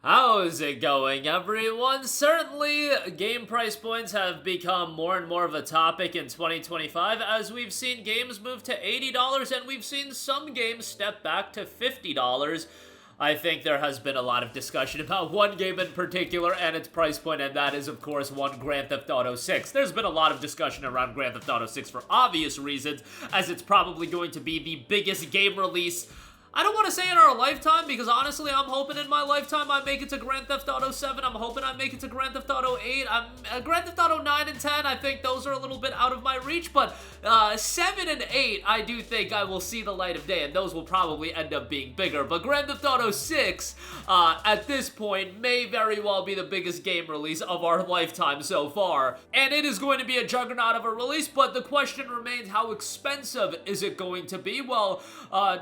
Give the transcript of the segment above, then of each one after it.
How's it going, everyone? Certainly, game price points have become more and more of a topic in 2025 as we've seen games move to $80 and we've seen some games step back to $50. I think there has been a lot of discussion about one game in particular and its price point, and that is, of course, one Grand Theft Auto 6. There's been a lot of discussion around Grand Theft Auto 6 for obvious reasons, as it's probably going to be the biggest game release. I don't want to say in our lifetime, because honestly, I'm hoping in my lifetime I make it to Grand Theft Auto 7. I'm hoping I make it to Grand Theft Auto 8. Grand Theft Auto 9 and 10, I think those are a little bit out of my reach, but 7 and 8, I do think I will see the light of day, and those will probably end up being bigger. But Grand Theft Auto 6, at this point, may very well be the biggest game release of our lifetime so far. And it is going to be a juggernaut of a release, but the question remains, how expensive is it going to be? Well,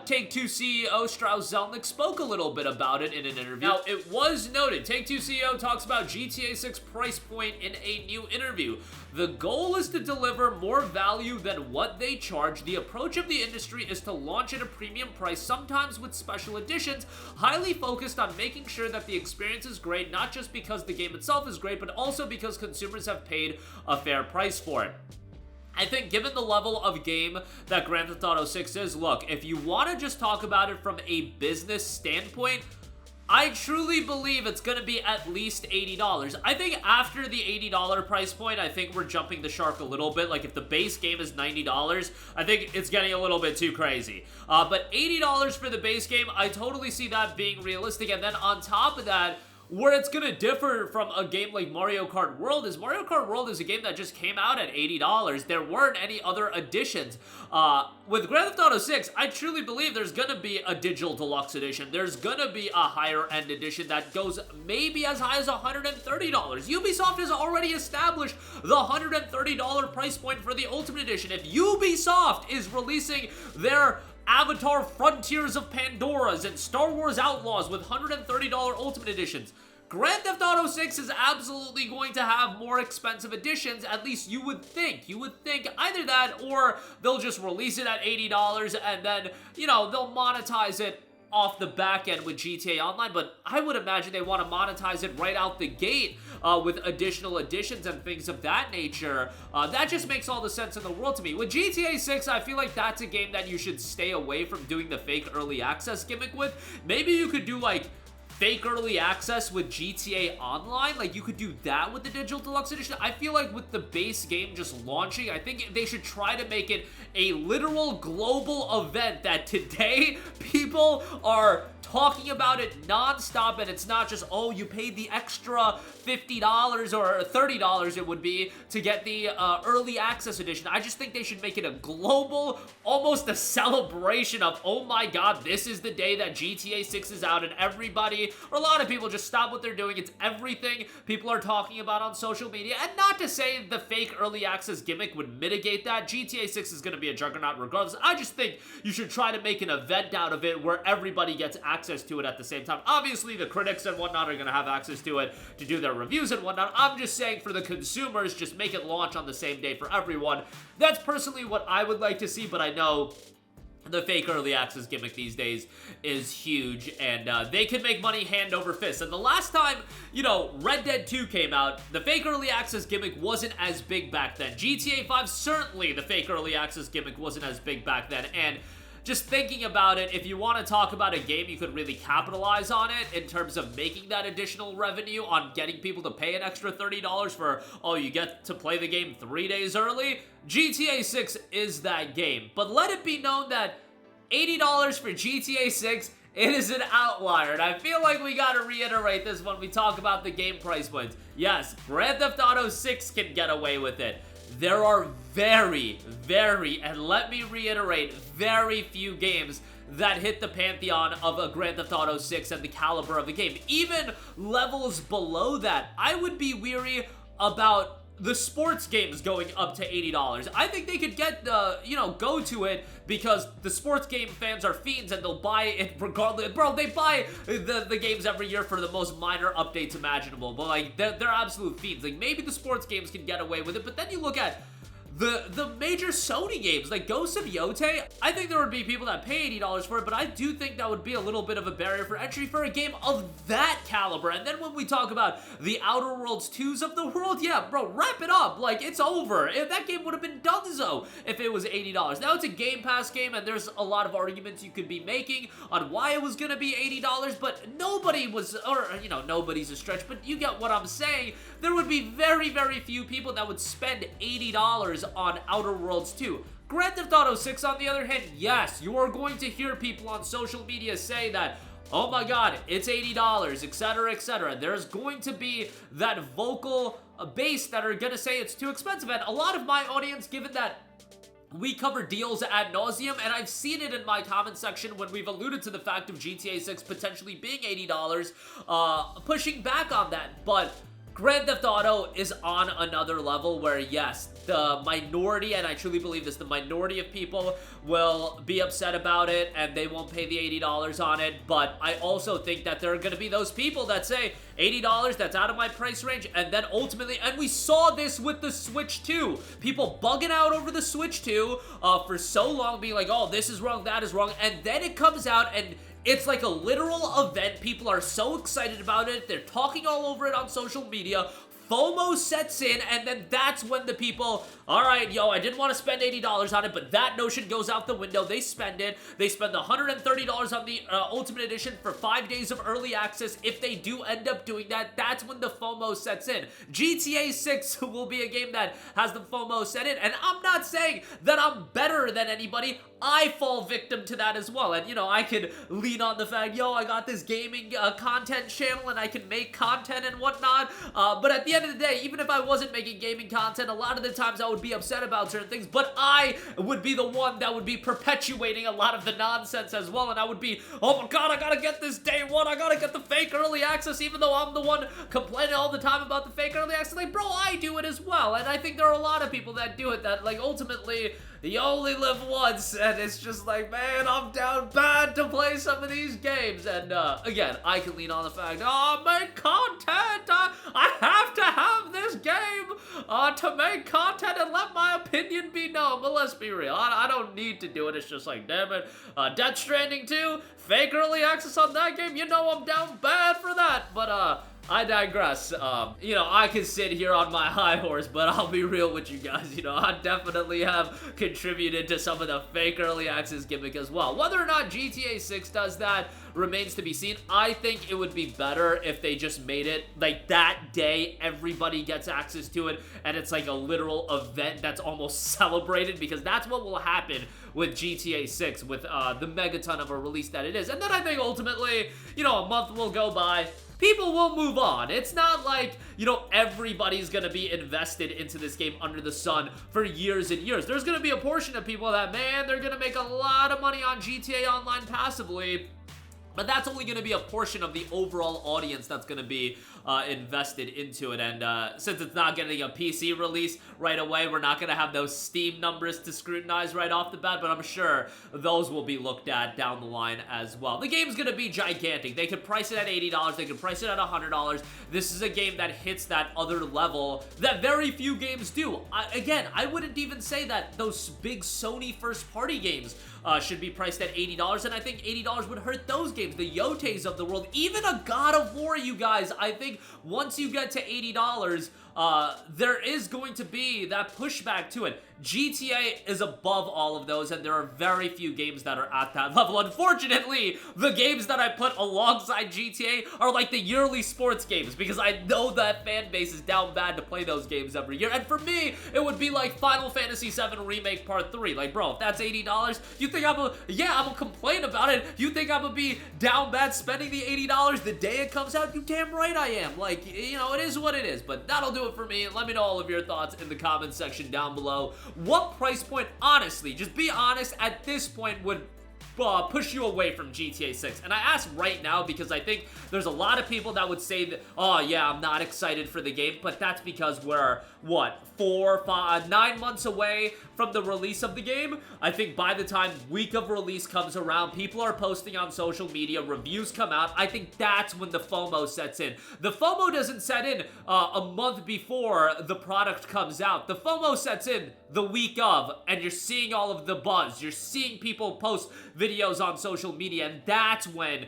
Take-Two CEO Strauss Zelnick spoke a little bit about it in an interview. Now, it was noted, Take-Two CEO talks about GTA 6 price point in a new interview. The goal is to deliver more value than what they charge. The approach of the industry is to launch at a premium price, sometimes with special editions, highly focused on making sure that the experience is great, not just because the game itself is great, but also because consumers have paid a fair price for it. I think given the level of game that Grand Theft Auto 6 is, look, if you want to just talk about it from a business standpoint, I truly believe it's going to be at least $80. I think after the $80 price point, I think we're jumping the shark a little bit. Like, if the base game is $90, I think it's getting a little bit too crazy. But $80 for the base game, I totally see that being realistic. And then on top of that, where it's going to differ from a game like Mario Kart World is Mario Kart World is a game that just came out at $80. There weren't any other additions. With Grand Theft Auto 6, I truly believe there's going to be a digital deluxe edition. There's going to be a higher end edition that goes maybe as high as $130. Ubisoft has already established the $130 price point for the Ultimate Edition. If Ubisoft is releasing their Avatar Frontiers of Pandora's and Star Wars Outlaws with $130 Ultimate Editions, Grand Theft Auto 6 is absolutely going to have more expensive editions, at least you would think. You would think either that or they'll just release it at $80 and then, you know, they'll monetize it off the back end with GTA Online, but I would imagine they want to monetize it right out the gate with additional editions and things of that nature. That just makes all the sense in the world to me. With GTA 6, I feel like that's a game that you should stay away from doing the fake early access gimmick with. Maybe you could do like fake early access with GTA Online. Like, you could do that with the Digital Deluxe Edition. I feel like with the base game just launching, I think they should try to make it a literal global event that today people are talking about it non-stop, and it's not just, oh, you paid the extra $50 or $30 it would be to get the early access edition. I just think they should make it a global, almost a celebration of, oh my god, this is the day that GTA 6 is out, and everybody, or a lot of people, just stop what they're doing. It's everything people are talking about on social media, and not to say the fake early access gimmick would mitigate that. GTA 6 is going to be a juggernaut regardless. I just think you should try to make an event out of it where everybody gets access to it at the same time. Obviously, the critics and whatnot are going to have access to it to do their reviews and whatnot. I'm just saying, for the consumers, just make it launch on the same day for everyone. That's personally what I would like to see, but I know the fake early access gimmick these days is huge, and they can make money hand over fist. And the last time, you know, Red Dead 2 came out, the fake early access gimmick wasn't as big back then. GTA 5, certainly the fake early access gimmick wasn't as big back then, and just thinking about it, if you want to talk about a game you could really capitalize on it in terms of making that additional revenue on getting people to pay an extra $30 for, oh, you get to play the game 3 days early, GTA 6 is that game. But let it be known that $80 for GTA 6, it is an outlier, and I feel like we gotta reiterate this when we talk about the game price points. Yes, Grand Theft Auto 6 can get away with it. There are very, and let me reiterate, very few games that hit the pantheon of a Grand Theft Auto 6 and the caliber of the game. Even levels below that, I would be weary about the sports games going up to $80. I think they could get the, go to it because the sports game fans are fiends and they'll buy it regardless. Bro, they buy the games every year for the most minor updates imaginable, but like, they're absolute fiends. Like, maybe the sports games can get away with it, but then you look at the major Sony games, like Ghost of Yotei, I think there would be people that pay $80 for it, but I do think that would be a little bit of a barrier for entry for a game of that caliber. And then when we talk about the Outer Worlds 2s of the world, yeah, bro, wrap it up. Like, it's over. That game would have been donezo if it was $80. Now, it's a Game Pass game, and there's a lot of arguments you could be making on why it was gonna be $80, but nobody was, or, you know, nobody's a stretch, but you get what I'm saying. There would be very, very few people that would spend $80 on Outer Worlds 2. Grand Theft Auto 6, on the other hand, yes, you are going to hear people on social media say that, oh my god, it's $80, etc., etc. There's going to be that vocal base that are gonna say it's too expensive, and a lot of my audience, given that we cover deals ad nauseum, and I've seen it in my comment section when we've alluded to the fact of GTA 6 potentially being $80, pushing back on that, but Grand Theft Auto is on another level where, yes, the minority, and I truly believe this, the minority of people will be upset about it and they won't pay the $80 on it, but I also think that there are going to be those people that say, $80, that's out of my price range, and then ultimately, and we saw this with the Switch 2, people bugging out over the Switch 2 for so long, being like, oh, this is wrong, that is wrong, and then it comes out and it's like a literal event. People are so excited about it. They're talking all over it on social media. FOMO sets in, and then that's when the people, all right, yo, I didn't want to spend $80 on it, but that notion goes out the window. They spend it. They spend the $130 on the Ultimate Edition for 5 days of early access. If they do end up doing that, that's when the FOMO sets in. GTA 6 will be a game that has the FOMO set in, and I'm not saying that I'm better than anybody. I fall victim to that as well, and, you know, I could lean on the fact, yo, I got this gaming content channel, and I can make content and whatnot, but at the end of the day, even if I wasn't making gaming content, a lot of the times I would be upset about certain things, but I would be the one that would be perpetuating a lot of the nonsense as well, and I would be, oh my god, I gotta get this day one, I gotta get the fake early access, even though I'm the one complaining all the time about the fake early access. Like, bro, I do it as well, and I think there are a lot of people that do it, that, like, ultimately, you only live once, and it's just like, man, I'm down bad to play some of these games, and, again, I can lean on the fact, oh, make content, I have to have this game, to make content and let my opinion be known, but let's be real, I don't need to do it. It's just like, damn it, Death Stranding 2, fake early access on that game, you know I'm down bad for that, but, I digress. You know, I can sit here on my high horse, but I'll be real with you guys. You know, I definitely have contributed to some of the fake early access gimmick as well. Whether or not GTA 6 does that remains to be seen. I think it would be better if they just made it like that day everybody gets access to it, and it's like a literal event that's almost celebrated, because that's what will happen with GTA 6 with the megaton of a release that it is. And then I think ultimately, you know, a month will go by, people will move on. It's not like, you know, everybody's gonna be invested into this game under the sun for years and years. There's gonna be a portion of people that, man, they're gonna make a lot of money on GTA Online passively, but that's only going to be a portion of the overall audience that's going to be invested into it. And since it's not getting a PC release right away, we're not going to have those Steam numbers to scrutinize right off the bat, but I'm sure those will be looked at down the line as well. The game's going to be gigantic. They could price it at $80. They could price it at $100. This is a game that hits that other level that very few games do. Again, I wouldn't even say that those big Sony first-party games should be priced at $80, and I think $80 would hurt those games, the Yoteis of the world, even a God of War, you guys. I think once you get to $80, there is going to be that pushback to it. GTA is above all of those, and there are very few games that are at that level. Unfortunately, the games that I put alongside GTA are like the yearly sports games, because I know that fan base is down bad to play those games every year. And for me, it would be like Final Fantasy VII Remake Part 3. Like, bro, if that's $80, you think I'm gonna complain about it? You think I'm gonna be down bad spending the $80 the day it comes out? You damn right I am. Like, you know, it is what it is, but that'll do it for me. Let me know all of your thoughts in the comments section down below. What price point, honestly, just be honest, at this point would push you away from GTA 6? And I ask right now because I think there's a lot of people that would say that, oh yeah, I'm not excited for the game, but that's because we're, what, 9 months away from the release of the game? I think by the time week of release comes around, people are posting on social media, reviews come out, I think that's when the FOMO sets in. The FOMO doesn't set in a month before the product comes out. The FOMO sets in the week of, and you're seeing all of the buzz, you're seeing people post videos on social media, and that's when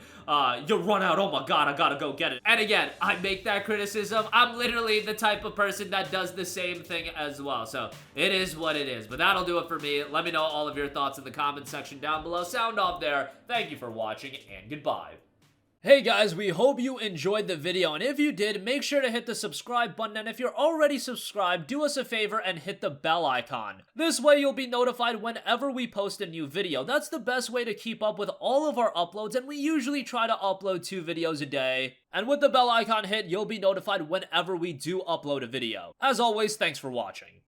you run out, oh my god, I gotta go get it. And again, I make that criticism. I'm literally the type of person that does the same thing as well, so it is what it is. But that'll do it for me. Let me know all of your thoughts in the comment section down below. Sound off there. Thank you for watching, and goodbye. Hey guys, we hope you enjoyed the video, and if you did, make sure to hit the subscribe button, and if you're already subscribed, do us a favor and hit the bell icon. This way you'll be notified whenever we post a new video. That's the best way to keep up with all of our uploads, and we usually try to upload 2 videos a day. And with the bell icon hit, you'll be notified whenever we do upload a video. As always, thanks for watching.